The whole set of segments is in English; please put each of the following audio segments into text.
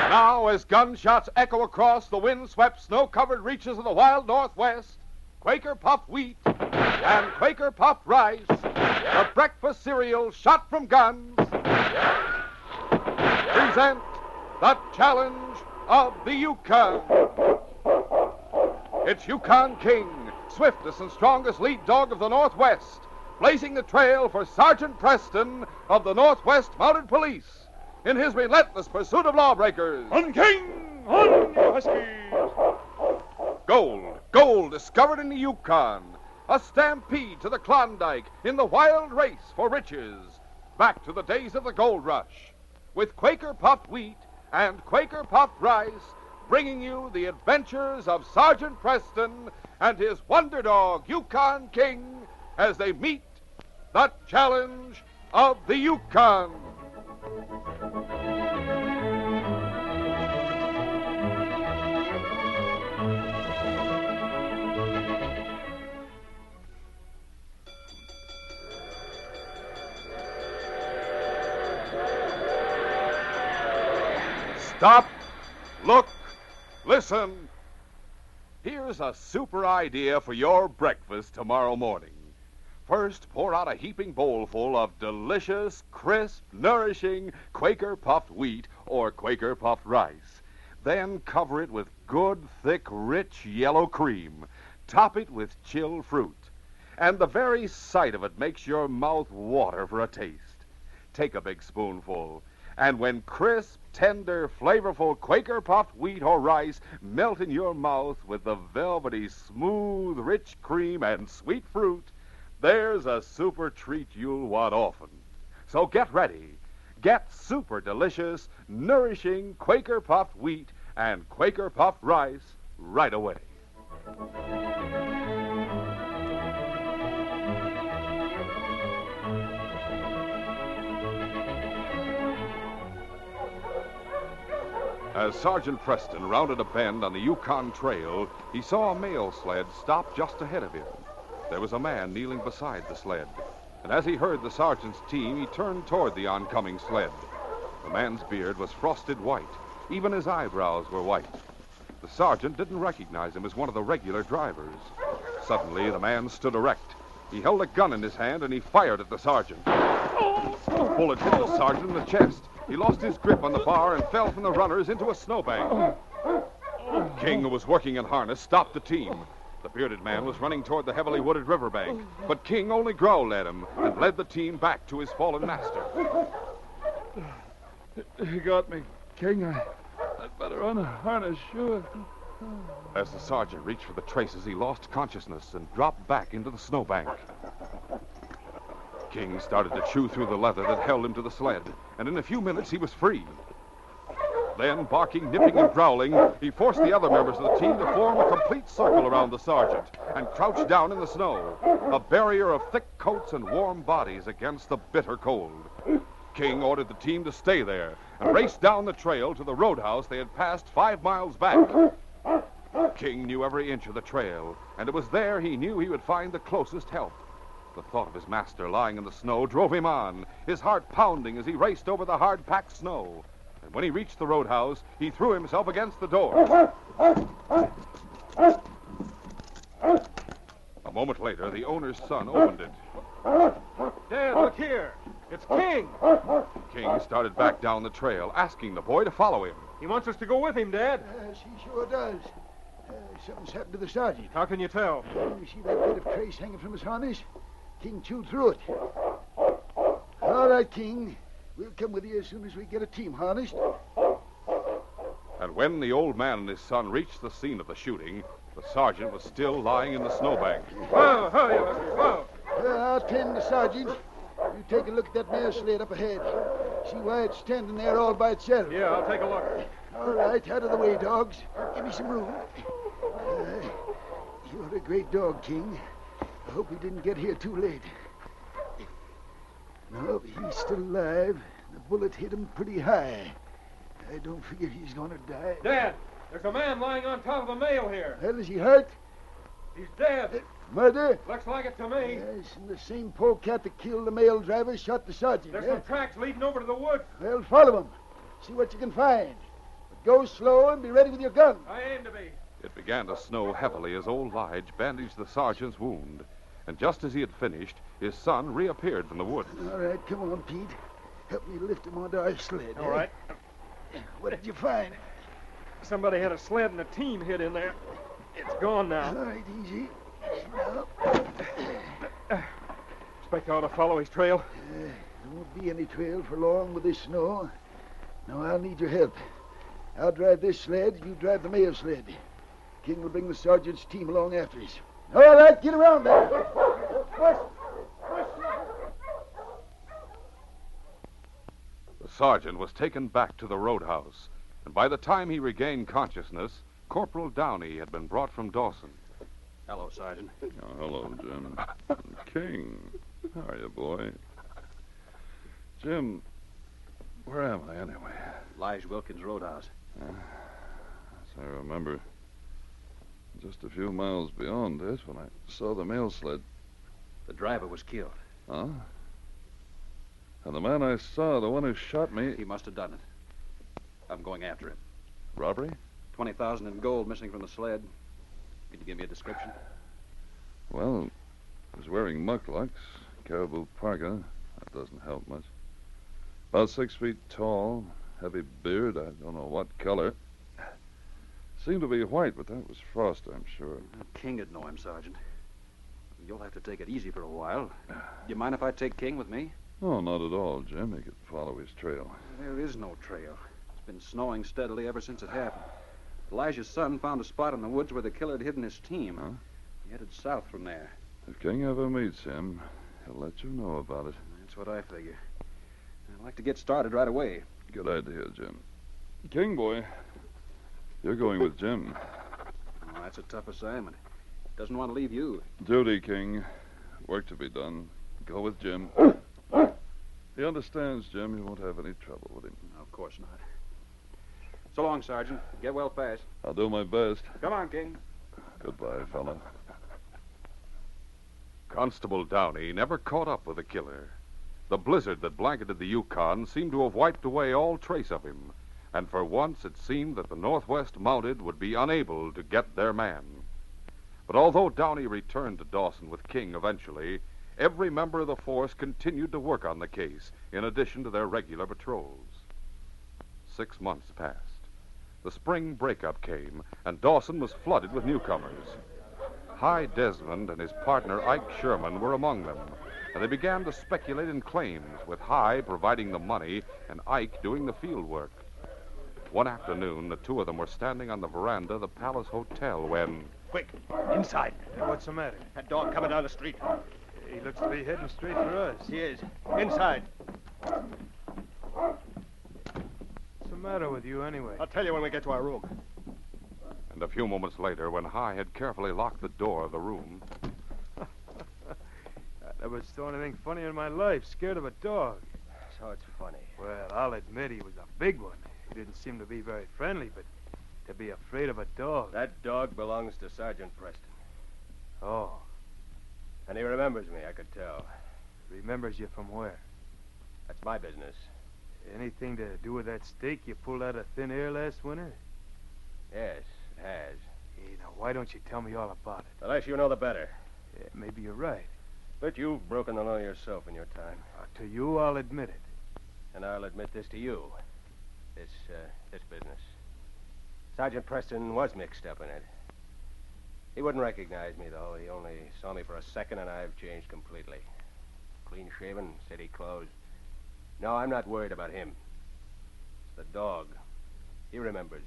Now, as gunshots echo across the wind-swept, snow-covered reaches of the wild Northwest, Quaker Puffed Wheat and Quaker Puffed Rice, the breakfast cereal shot from guns, present the challenge of the Yukon. It's Yukon King, swiftest and strongest lead dog of the Northwest, blazing the trail for Sergeant Preston of the Northwest Mounted Police in his relentless pursuit of lawbreakers. On, King! On, you huskies! Gold discovered in the Yukon. A stampede to the Klondike in the wild race for riches. Back to the days of the gold rush. With Quaker Puffed Wheat and Quaker Puffed Rice, bringing you the adventures of Sergeant Preston and his wonder dog, Yukon King, as they meet the challenge of the Yukon. Stop, look, listen. Here's a super idea for your breakfast tomorrow morning. First, pour out a heaping bowlful of delicious, crisp, nourishing Quaker Puffed Wheat or Quaker Puffed Rice. Then cover it with good, thick, rich yellow cream. Top it with chilled fruit. And the very sight of it makes your mouth water for a taste. Take a big spoonful. And when crisp, tender, flavorful Quaker Puffed Wheat or rice melt in your mouth with the velvety, smooth, rich cream and sweet fruit, there's a super treat you'll want often. So get ready. Get super delicious, nourishing Quaker Puffed Wheat and Quaker Puffed Rice right away. As Sergeant Preston rounded a bend on the Yukon Trail, he saw a mail sled stop just ahead of him. There was a man kneeling beside the sled, and as he heard the sergeant's team, he turned toward the oncoming sled. The man's beard was frosted white. Even his eyebrows were white. The sergeant didn't recognize him as one of the regular drivers. Suddenly, the man stood erect. He held a gun in his hand, and he fired at the sergeant. The bullet hit the sergeant in the chest. He lost his grip on the bar and fell from the runners into a snowbank. King, who was working in harness, stopped the team. The bearded man was running toward the heavily wooded riverbank, but King only growled at him and led the team back to his fallen master. You got me, King. I'd better unharness, sure. As the sergeant reached for the traces, he lost consciousness and dropped back into the snowbank. King started to chew through the leather that held him to the sled, and in a few minutes he was free. Then, barking, nipping, and growling, he forced the other members of the team to form a complete circle around the sergeant and crouch down in the snow, a barrier of thick coats and warm bodies against the bitter cold. King ordered the team to stay there and raced down the trail to the roadhouse they had passed 5 miles back. King knew every inch of the trail, and it was there he knew he would find the closest help. The thought of his master lying in the snow drove him on, his heart pounding as he raced over the hard-packed snow. And when he reached the roadhouse, he threw himself against the door. A moment later, the owner's son opened it. Dad, look here. It's King. King started back down the trail, asking the boy to follow him. He wants us to go with him, Dad. Yes, he sure does. Something's happened to the sergeant. How can you tell? You see that bit of trace hanging from his harness? King chewed through it. All right, King. We'll come with you as soon as we get a team harnessed. And when the old man and his son reached the scene of the shooting, the sergeant was still lying in the snowbank. Whoa. I'll tend the sergeant. You take a look at that mail sled up ahead. See why it's standing there all by itself. Yeah, I'll take a look. All right, out of the way, dogs. Give me some room. You're a great dog, King. I hope he didn't get here too late. No, he's still alive. The bullet hit him pretty high. I don't figure he's going to die. Dad, there's a man lying on top of the mail here. Well, is he hurt? He's dead. Murder? Looks like it to me. Yes, and the same polecat that killed the mail driver shot the sergeant. There's some tracks leading over to the woods. Well, follow them. See what you can find. But Go slow and be ready with your gun. I aim to be. It began to snow heavily as old Lige bandaged the sergeant's wound. And just as he had finished, his son reappeared from the woods. All right, come on, Pete. Help me lift him onto our sled. All right. What did you find? Somebody had a sled and a team hid in there. It's gone now. All right, easy. Expect I ought to follow his trail. There won't be any trail for long with this snow. Now, I'll need your help. I'll drive this sled, you drive the mail sled. King will bring the sergeant's team along after us. All right, get around there. Push. The sergeant was taken back to the roadhouse, and by the time he regained consciousness, Corporal Downey had been brought from Dawson. Hello, Sergeant. Oh, hello, Jim. King. How are you, boy? Jim, where am I, anyway? Lige Wilkins' roadhouse. As I remember, just a few miles beyond this when I saw the mail sled. The driver was killed. Huh? And the man I saw, the one who shot me... He must have done it. I'm going after him. Robbery? 20,000 in gold missing from the sled. Can you give me a description? Well, he was wearing mukluks, caribou parka. That doesn't help much. About 6 feet tall, heavy beard, I don't know what color. Seemed to be white, but that was frost, I'm sure. King would know him, Sergeant. You'll have to take it easy for a while. Do you mind if I take King with me? Oh, not at all, Jim. He could follow his trail. There is no trail. It's been snowing steadily ever since it happened. Elijah's son found a spot in the woods where the killer had hidden his team. Huh? He headed south from there. If King ever meets him, he'll let you know about it. That's what I figure. I'd like to get started right away. Good idea, Jim. King, boy, you're going with Jim. Oh, that's a tough assignment. Doesn't want to leave you. Duty, King. Work to be done. Go with Jim. He understands, Jim. You won't have any trouble with him. No, of course not. So long, Sergeant. Get well fast. I'll do my best. Come on, King. Goodbye, fella. Constable Downey never caught up with the killer. The blizzard that blanketed the Yukon seemed to have wiped away all trace of him, and for once it seemed that the Northwest Mounted would be unable to get their man. But although Downey returned to Dawson with King eventually, every member of the force continued to work on the case, in addition to their regular patrols. 6 months passed. The spring breakup came, and Dawson was flooded with newcomers. Hy Desmond and his partner Ike Sherman were among them, and they began to speculate in claims, with Hy providing the money and Ike doing the field work. One afternoon, the two of them were standing on the veranda of the Palace Hotel when... Quick, inside. What's the matter? That dog coming down the street. He looks to be heading straight for us. He is. Inside. What's the matter with you, anyway? I'll tell you when we get to our room. And a few moments later, when Hy had carefully locked the door of the room... I never saw anything funny in my life. Scared of a dog. So it's funny. Well, I'll admit he was a big one. He didn't seem to be very friendly, but to be afraid of a dog. That dog belongs to Sergeant Preston. Oh, And he remembers me, I could tell. remembers you from where? That's my business. Anything to do with that steak you pulled out of thin air last winter? Yes, it has. Hey, now, why don't you tell me all about it? The less you know, the better. Yeah, maybe you're right. But you've broken the law yourself in your time. To you, I'll admit it. And I'll admit this to you. This business. Sergeant Preston was mixed up in it. He wouldn't recognize me, though. He only saw me for a second, and I've changed completely. Clean-shaven, city clothes. No, I'm not worried about him. It's the dog. He remembers.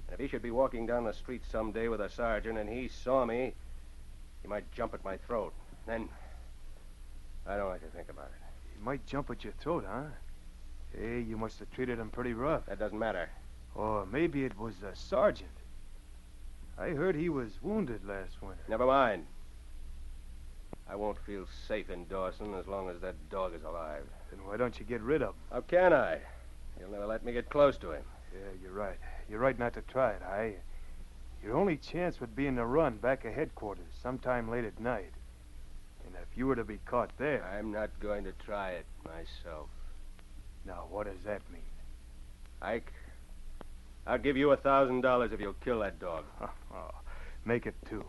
And if he should be walking down the street someday with a sergeant and he saw me, he might jump at my throat. Then, I don't like to think about it. He might jump at your throat, huh? Hey, you must have treated him pretty rough. That doesn't matter. Or maybe it was a sergeant. I heard he was wounded last winter. Never mind. I won't feel safe in Dawson as long as that dog is alive. Then why don't you get rid of him? How can I? He'll never let me get close to him. Yeah, you're right. You're right not to try it, Hi. Your only chance would be in the run back of headquarters sometime late at night. And if you were to be caught there... I'm not going to try it myself. Now, what does that mean? Ike, I'll give you $1,000 if you'll kill that dog. Oh, make it 2.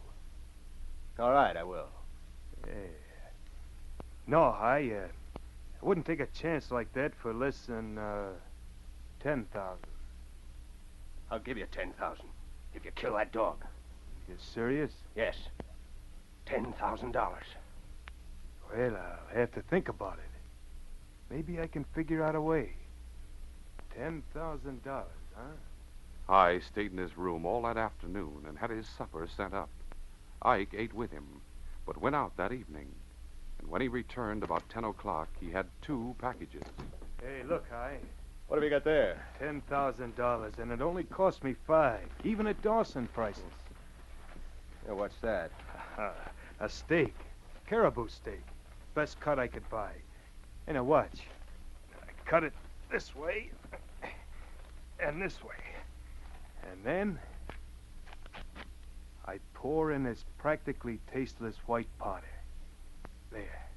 All right, I will. Yeah. No, I wouldn't take a chance like that for less than 10,000. I'll give you 10,000 if you kill that dog. You serious? Yes. $10,000. Well, I'll have to think about it. Maybe I can figure out a way. $10,000, huh? I stayed in his room all that afternoon and had his supper sent up. Ike ate with him, but went out that evening. And when he returned about 10 o'clock, he had 2 packages. Hey, look, What have you got there? $10,000, and it only cost me 5, even at Dawson prices. Yeah, what's that? A steak, caribou steak, best cut I could buy. And a watch. I cut it this way and this way. And then I pour in this practically tasteless white powder. There.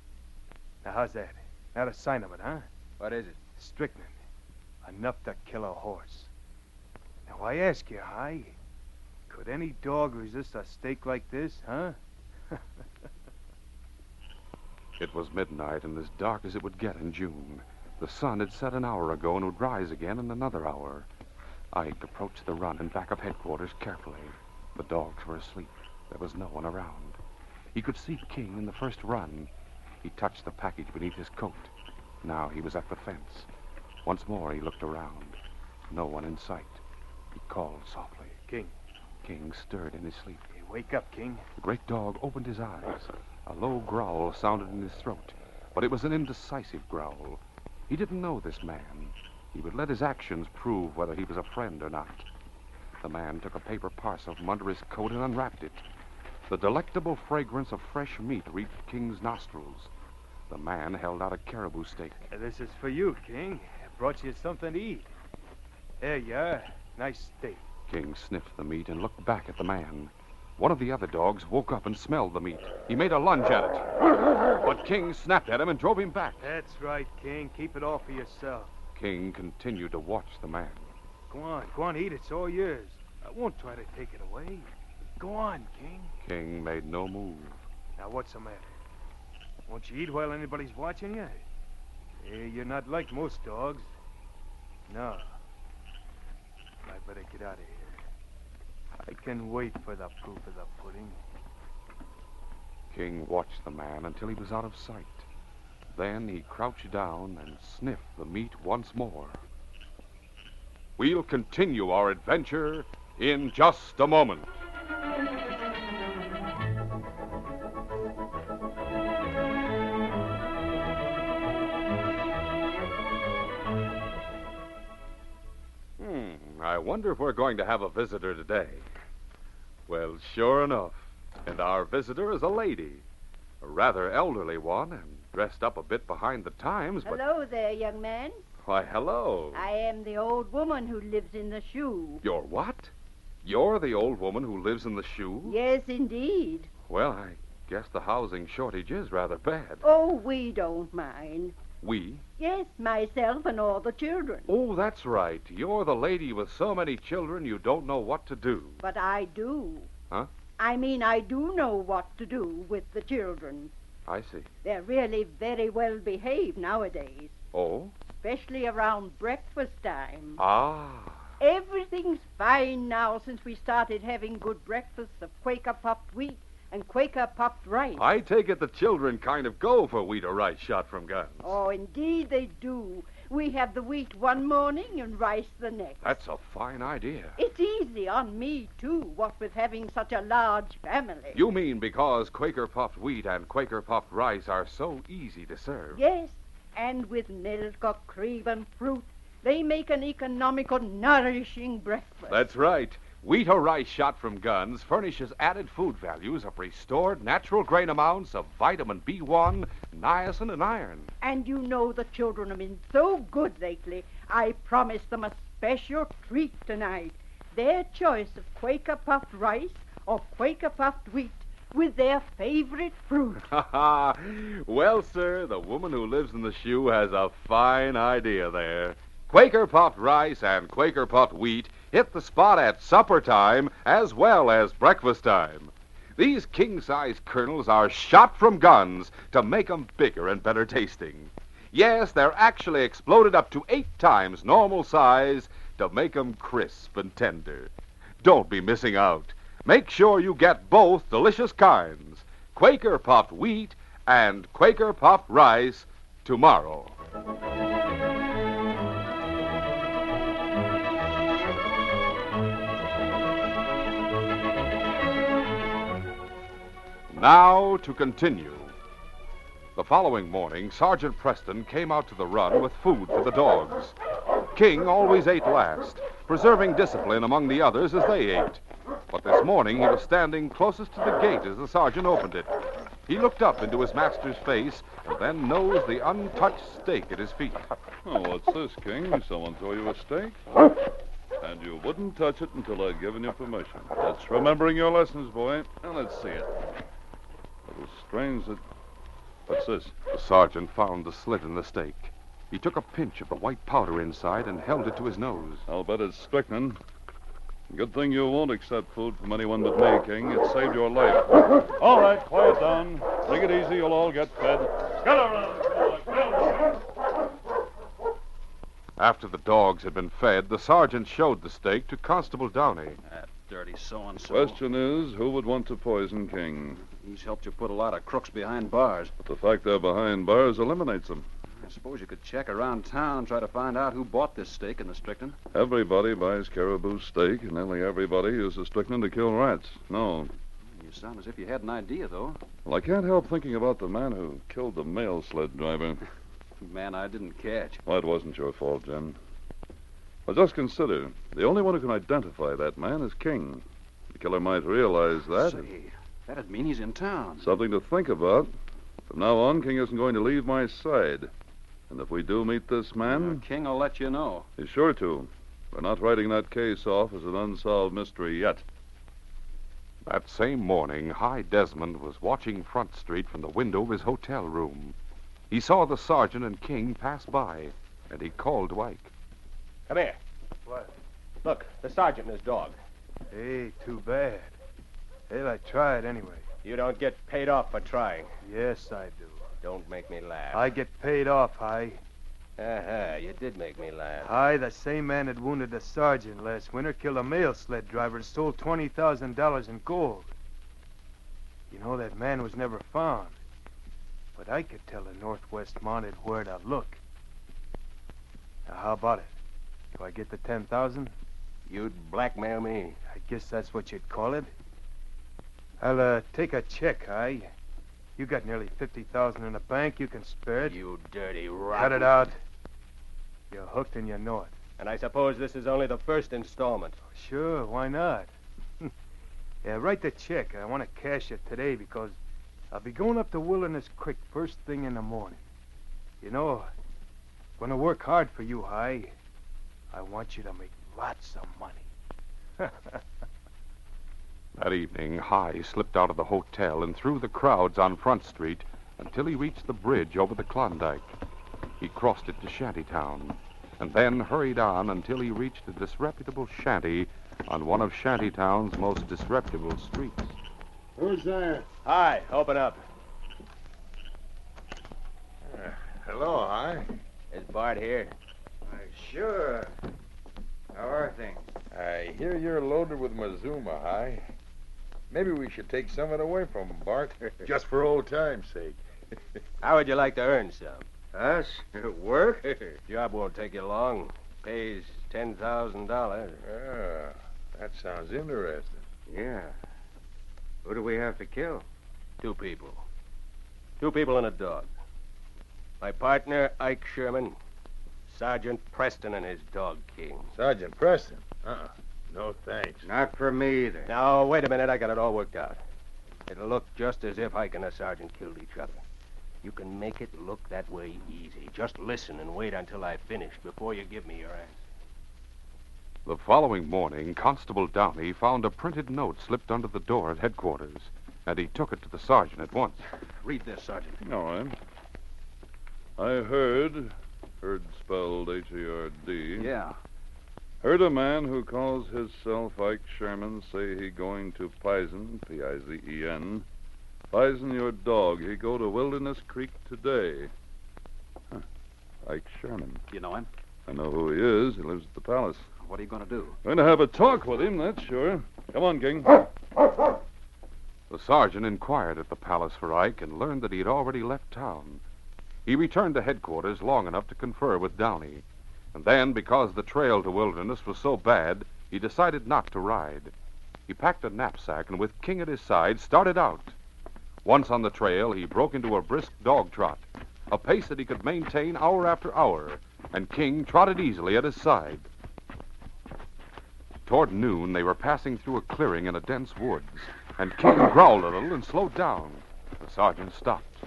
Now, how's that? Not a sign of it, huh? What is it? Strychnine. Enough to kill a horse. Now, I ask you, could any dog resist a steak like this, huh? It was midnight and as dark as it would get in June. The sun had set an hour ago and would rise again in another hour. Ike approached the run in back of headquarters carefully. The dogs were asleep. There was no one around. He could see King in the first run. He touched the package beneath his coat. Now he was at the fence. Once more he looked around. No one in sight. He called softly. King. King stirred in his sleep. Hey, wake up, King. The great dog opened his eyes. A low growl sounded in his throat, but it was an indecisive growl. He didn't know this man. He would let his actions prove whether he was a friend or not. The man took a paper parcel from under his coat and unwrapped it. The delectable fragrance of fresh meat reached King's nostrils. The man held out a caribou steak. This is for you, King. I brought you something to eat. There you are. Nice steak. King sniffed the meat and looked back at the man. One of the other dogs woke up and smelled the meat. He made a lunge at it. But King snapped at him and drove him back. That's right, King. Keep it all for yourself. King continued to watch the man. Go on, eat it. It's all yours. I won't try to take it away. Go on, King. King made no move. Now, what's the matter? Won't you eat while anybody's watching you? You're not like most dogs. No. I better get out of here. I can wait for the proof of the pudding. King watched the man until he was out of sight. Then he crouched down and sniffed the meat once more. We'll continue our adventure in just a moment. I wonder if we're going to have a visitor today. Well, sure enough. And our visitor is a lady. A rather elderly one and dressed up a bit behind the times, but... Hello there, young man. Why, hello. I am the old woman who lives in the shoe. You're what? You're the old woman who lives in the shoe? Yes, indeed. Well, I guess the housing shortage is rather bad. Oh, we don't mind. We? Yes, myself and all the children. Oh, that's right. You're the lady with so many children you don't know what to do. But I do. Huh? I mean, I do know what to do with the children. I see. They're really very well behaved nowadays, Oh? especially around breakfast time. Ah. Everything's fine now since we started having good breakfasts of Quaker puffed wheat and Quaker puffed rice. I take it the children kind of go for wheat or rice shot from guns. Oh, indeed they do. We have the wheat one morning and rice the next. That's a fine idea. It's easy on me, too, what with having such a large family. You mean because Quaker puffed wheat and Quaker puffed rice are so easy to serve? Yes, and with milk or cream and fruit, they make an economical, nourishing breakfast. That's right. Wheat or rice shot from guns furnishes added food values of restored natural grain amounts of vitamin B1, niacin, and iron. And you know the children have been so good lately, I promised them a special treat tonight. Their choice of Quaker puffed rice or Quaker puffed wheat with their favorite fruit. Ha ha! Well, sir, the woman who lives in the shoe has a fine idea there. Quaker puffed rice and Quaker puffed wheat hit the spot at supper time as well as breakfast time. These king-size kernels are shot from guns to make 'em bigger and better tasting. Yes, they're actually exploded up to 8 times normal size to make 'em crisp and tender. Don't be missing out. Make sure you get both delicious kinds, Quaker puffed wheat and Quaker puffed rice, tomorrow. Now to continue. The following morning, Sergeant Preston came out to the run with food for the dogs. King always ate last, preserving discipline among the others as they ate. But this morning he was standing closest to the gate as the sergeant opened it. He looked up into his master's face and then nosed the untouched steak at his feet. Oh, what's this, King? Someone throw you a steak? And you wouldn't touch it until I'd given you permission. That's remembering your lessons, boy. Now, let's see it. It was strange that... What's this? The sergeant found the slit in the steak. He took a pinch of the white powder inside and held it to his nose. I'll bet it's strychnine. Good thing you won't accept food from anyone but me, King. It saved your life. All right, quiet down. Take it easy. You'll all get fed. Get around. After the dogs had been fed, the sergeant showed the steak to Constable Downey. That dirty so-and-so. Question is, who would want to poison King? He's helped you put a lot of crooks behind bars. But the fact they're behind bars eliminates them. I suppose you could check around town and try to find out who bought this steak in the strychnine. Everybody buys caribou steak, and nearly everybody uses strychnine to kill rats. No. You sound as if you had an idea, though. Well, I can't help thinking about the man who killed the mail sled driver. Man, I didn't catch. Well, it wasn't your fault, Jim. Well, just consider, the only one who can identify that man is King. The killer might realize that. Say, that'd mean he's in town. Something to think about. From now on, King isn't going to leave my side. And if we do meet this man... King will let you know. He's sure to. We're not writing that case off as an unsolved mystery yet. That same morning, High Desmond was watching Front Street from the window of his hotel room. He saw the sergeant and King pass by, and he called to Ike. Come here. What? Look, the sergeant and his dog. Hey, too bad. Well, I tried anyway. You don't get paid off for trying. Yes, I do. Don't make me laugh. I get paid off, Hi. You did make me laugh. Hi, the same man that wounded the sergeant last winter killed a mail sled driver and stole $20,000 in gold. You know, that man was never found. But I could tell the Northwest Mounted where to look. Now, how about it? Do I get the 10,000? You'd blackmail me. I guess that's what you'd call it. I'll, take a check, Hi. You got nearly 50,000 in the bank. You can spare it. You dirty rat. Cut it out. You're hooked and you know it. And I suppose this is only the first installment. Sure, why not? Yeah, write the check. I want to cash it today because I'll be going up to Wilderness Creek first thing in the morning. You know, I'm going to work hard for you, Hi. I want you to make lots of money. That evening, High slipped out of the hotel and through the crowds on Front Street until he reached the bridge over the Klondike. He crossed it to Shantytown, and then hurried on until he reached a disreputable shanty on one of Shantytown's most disreputable streets. Who's there? Hi, open up. Hello, Hi. Is Bart here? Sure. How are things? I hear you're loaded with Mazuma, Hi. Maybe we should take some of it away from him, Bart. Just for old time's sake. How would you like to earn some? Us? Work? Job won't take you long. Pays $10,000. Ah, that sounds interesting. Yeah. Who do we have to kill? 2 people. 2 people and a dog. My partner, Ike Sherman. Sergeant Preston and his dog, King. Sergeant Preston? No, thanks. Not for me, either. Now, wait a minute. I got it all worked out. It'll look just as if Ike and the sergeant killed each other. You can make it look that way easy. Just listen and wait until I finish before you give me your answer. The following morning, Constable Downey found a printed note slipped under the door at headquarters, and he took it to the sergeant at once. Read this, Sergeant. All right. I heard spelled H-E-R-D. Yeah. Heard a man who calls himself Ike Sherman say he going to Pisen, Pizen. Pisen your dog. He go to Wilderness Creek today. Huh. Ike Sherman. You know him? I know who he is. He lives at the palace. What are you going to do? Going to have a talk with him, that's sure. Come on, King. The sergeant inquired at the palace for Ike and learned that he had already left town. He returned to headquarters long enough to confer with Downey. And then, because the trail to Wilderness was so bad, he decided not to ride. He packed a knapsack and, with King at his side, started out. Once on the trail, he broke into a brisk dog trot, a pace that he could maintain hour after hour, and King trotted easily at his side. Toward noon, they were passing through a clearing in a dense woods, and King growled a little and slowed down. The sergeant stopped.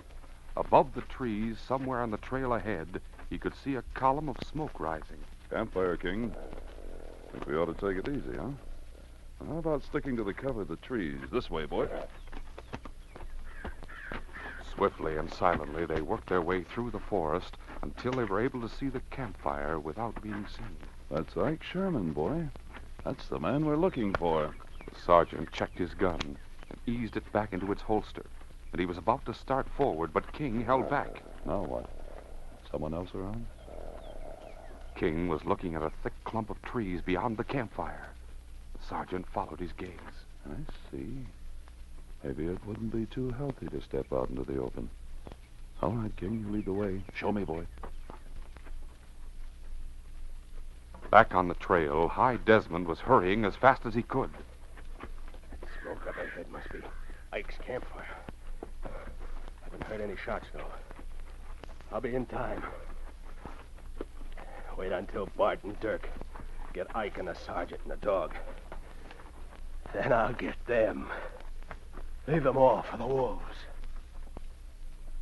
Above the trees, somewhere on the trail ahead, he could see a column of smoke rising. Campfire, King. Think we ought to take it easy, huh? How about sticking to the cover of the trees? This way, boy. Swiftly and silently, they worked their way through the forest until they were able to see the campfire without being seen. That's Ike Sherman, boy. That's the man we're looking for. The sergeant checked his gun and eased it back into its holster, and he was about to start forward, but King held back. Now what? Someone else around? King was looking at a thick clump of trees beyond the campfire. The sergeant followed his gaze. I see. Maybe it wouldn't be too healthy to step out into the open. All right, King, you lead the way. Show me, boy. Back on the trail, High Desmond was hurrying as fast as he could. That smoke up ahead must be Ike's campfire. Haven't heard any shots, though. I'll be in time. Wait until Bart and Dirk get Ike and the sergeant and the dog. Then I'll get them. Leave them all for the wolves.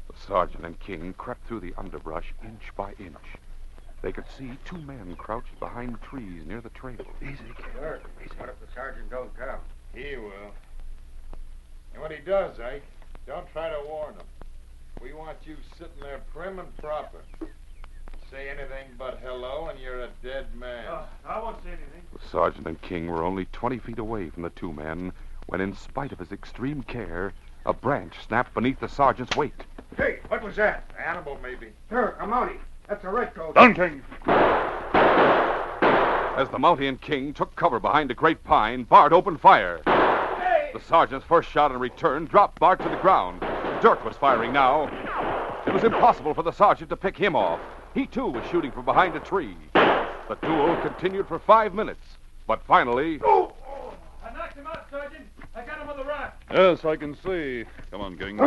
The sergeant and King crept through the underbrush inch by inch. They could see two men crouched behind trees near the trail. Easy, King. Sure. What if the sergeant don't come? He will. And when he does, Ike, don't try to warn him. We want you sitting there prim and proper. Say anything but hello, and you're a dead man. I won't say anything. The sergeant and King were only 20 feet away from the two men when, in spite of his extreme care, a branch snapped beneath the sergeant's weight. Hey, what was that? Animal, maybe. Sure, a Mountie. That's a redcoat. Done, King. As the Mountie and King took cover behind a great pine, Bart opened fire. Hey! The sergeant's first shot in return dropped Bart to the ground. Dirk was firing now. It was impossible for the sergeant to pick him off. He, too, was shooting from behind a tree. The duel continued for 5 minutes. But finally... Oh! I knocked him out, Sergeant. I got him on the raft. Yes, I can see. Come on, King.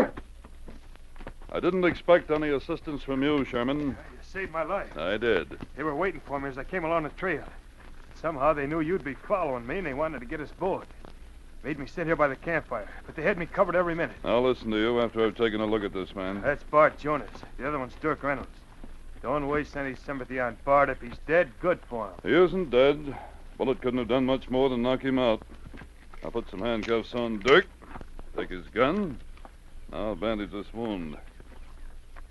I didn't expect any assistance from you, Sherman. You saved my life. I did. They were waiting for me as I came along the trail. Somehow they knew you'd be following me, and they wanted to get us both. Made me sit here by the campfire, but they had me covered every minute. I'll listen to you after I've taken a look at this man. That's Bart Jonas. The other one's Dirk Reynolds. Don't waste any sympathy on Bart. If he's dead, good for him. He isn't dead. Bullet couldn't have done much more than knock him out. I'll put some handcuffs on Dirk, take his gun. Now I'll bandage this wound.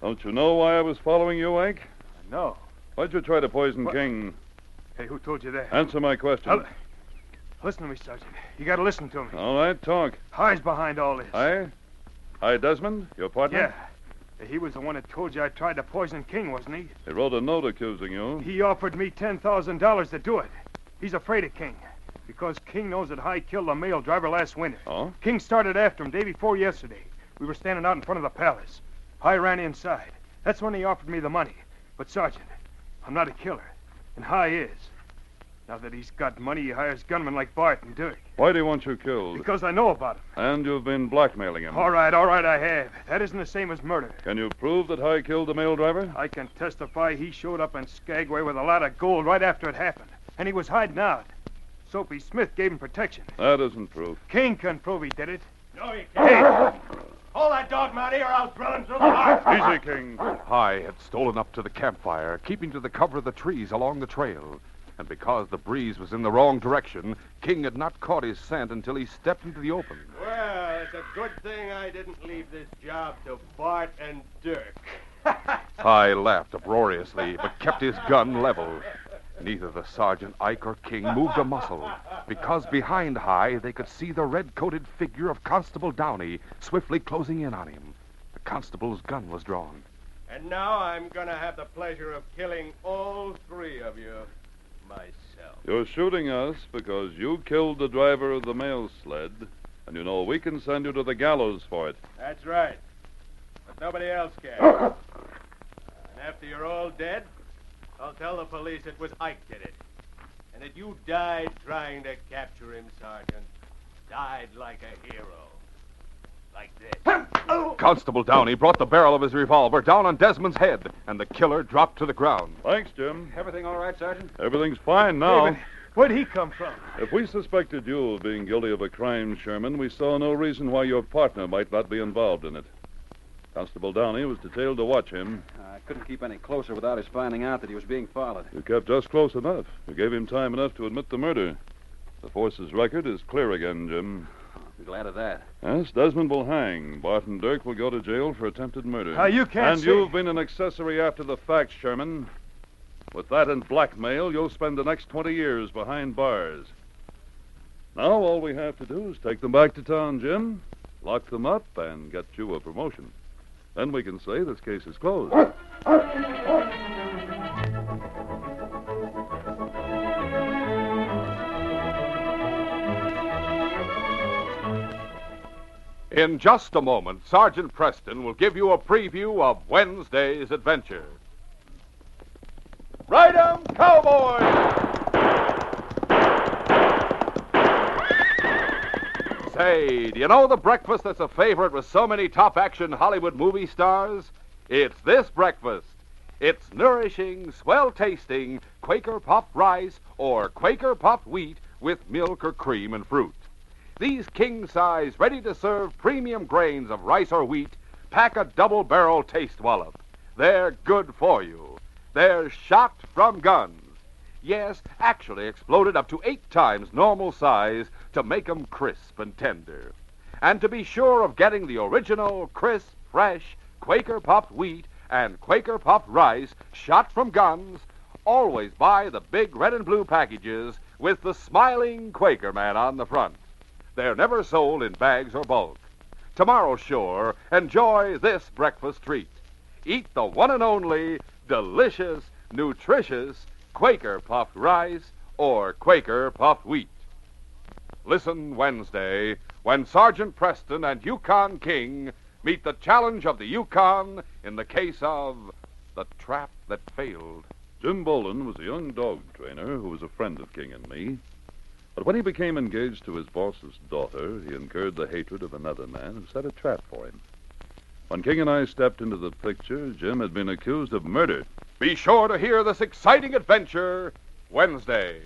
Don't you know why I was following you, Ike? No. Why'd you try to poison What? King? Hey, who told you that? Answer my question. Listen to me, Sergeant. You gotta listen to me. All right, talk. High's behind all this. Hi, Desmond, your partner? Yeah. He was the one that told you I tried to poison King, wasn't he? He wrote a note accusing you. He offered me $10,000 to do it. He's afraid of King. Because King knows that High killed the mail driver last winter. Oh? King started after him day before yesterday. We were standing out in front of the palace. High ran inside. That's when he offered me the money. But, Sergeant, I'm not a killer. And High is. Now that he's got money, he hires gunmen like Bart and Dirk. Why do you want you killed? Because I know about him. And you've been blackmailing him. All right, I have. That isn't the same as murder. Can you prove that High killed the mail driver? I can testify he showed up in Skagway with a lot of gold right after it happened. And he was hiding out. Soapy Smith gave him protection. That isn't proof. King can prove he did it. No, you can't. Hold that dog, Mountie, or I'll drill him through the heart. Easy, King. High had stolen up to the campfire, keeping to the cover of the trees along the trail. And because the breeze was in the wrong direction, King had not caught his scent until he stepped into the open. Well, it's a good thing I didn't leave this job to Bart and Dirk. High laughed uproariously, but kept his gun level. Neither the sergeant, Ike, or King moved a muscle, because behind High they could see the red-coated figure of Constable Downey swiftly closing in on him. The constable's gun was drawn. And now I'm going to have the pleasure of killing all three of you myself. You're shooting us because you killed the driver of the mail sled, and you know we can send you to the gallows for it. That's right. But nobody else can. And after you're all dead, I'll tell the police it was Ike did it. And that you died trying to capture him, Sergeant. Died like a hero. Like this. Constable Downey brought the barrel of his revolver down on Desmond's head, and the killer dropped to the ground. Thanks, Jim. Everything all right, Sergeant? Everything's fine now. Hey, but where'd he come from? If we suspected you of being guilty of a crime, Sherman, we saw no reason why your partner might not be involved in it. Constable Downey was detailed to watch him. I couldn't keep any closer without his finding out that he was being followed. You kept just close enough. You gave him time enough to admit the murder. The force's record is clear again, Jim. I'm glad of that. Yes, Desmond will hang. Bart and Dirk will go to jail for attempted murder. You can't And say... you've been an accessory after the fact, Sherman. With that and blackmail, you'll spend the next 20 years behind bars. Now all we have to do is take them back to town, Jim, lock them up, and get you a promotion. Then we can say this case is closed. In just a moment, Sergeant Preston will give you a preview of Wednesday's adventure. Ride 'em, cowboys! Say, do you know the breakfast that's a favorite with so many top-action Hollywood movie stars? It's this breakfast. It's nourishing, swell-tasting Quaker puffed rice or Quaker puffed wheat with milk or cream and fruit. These king-size, ready-to-serve premium grains of rice or wheat pack a double-barrel taste wallop. They're good for you. They're shot from guns. Yes, actually exploded up to 8 times normal size to make 'em crisp and tender. And to be sure of getting the original, crisp, fresh Quaker puffed wheat and Quaker puffed rice shot from guns, always buy the big red and blue packages with the smiling Quaker man on the front. They're never sold in bags or bulk. Tomorrow, sure, enjoy this breakfast treat. Eat the one and only delicious, nutritious Quaker puffed rice or Quaker puffed wheat. Listen Wednesday when Sergeant Preston and Yukon King meet the challenge of the Yukon in the case of the trap that failed. Jim Bolin was a young dog trainer who was a friend of King and me. But when he became engaged to his boss's daughter, he incurred the hatred of another man who set a trap for him. When King and I stepped into the picture, Jim had been accused of murder. Be sure to hear this exciting adventure Wednesday.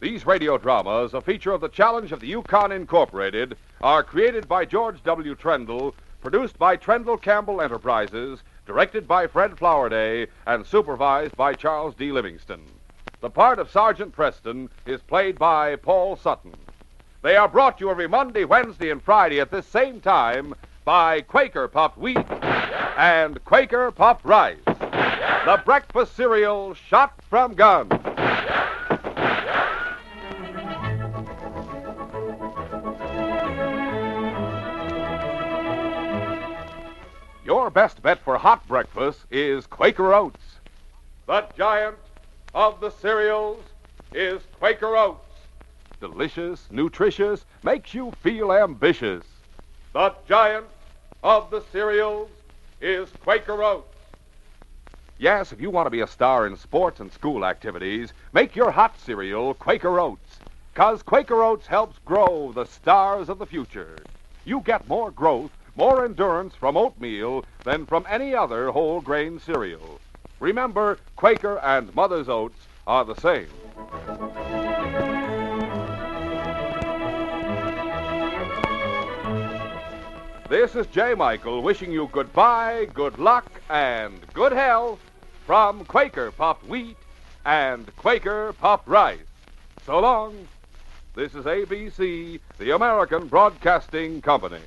These radio dramas, a feature of the Challenge of the Yukon Incorporated, are created by George W. Trendle, produced by Trendle Campbell Enterprises, directed by Fred Flowerday, and supervised by Charles D. Livingston. The part of Sergeant Preston is played by Paul Sutton. They are brought to you every Monday, Wednesday, and Friday at this same time by Quaker puffed wheat and Quaker puffed rice. The breakfast cereal shot from guns. Your best bet for hot breakfast is Quaker Oats. The giant of the cereals is Quaker Oats. Delicious, nutritious, makes you feel ambitious. The giant of the cereals is Quaker Oats. Yes, if you want to be a star in sports and school activities, make your hot cereal Quaker Oats. 'Cause Quaker Oats helps grow the stars of the future. You get more growth, more endurance from oatmeal than from any other whole grain cereal. Remember, Quaker and Mother's Oats are the same. This is J. Michael wishing you goodbye, good luck, and good health from Quaker puffed wheat and Quaker puffed rice. So long. This is ABC, the American Broadcasting Company.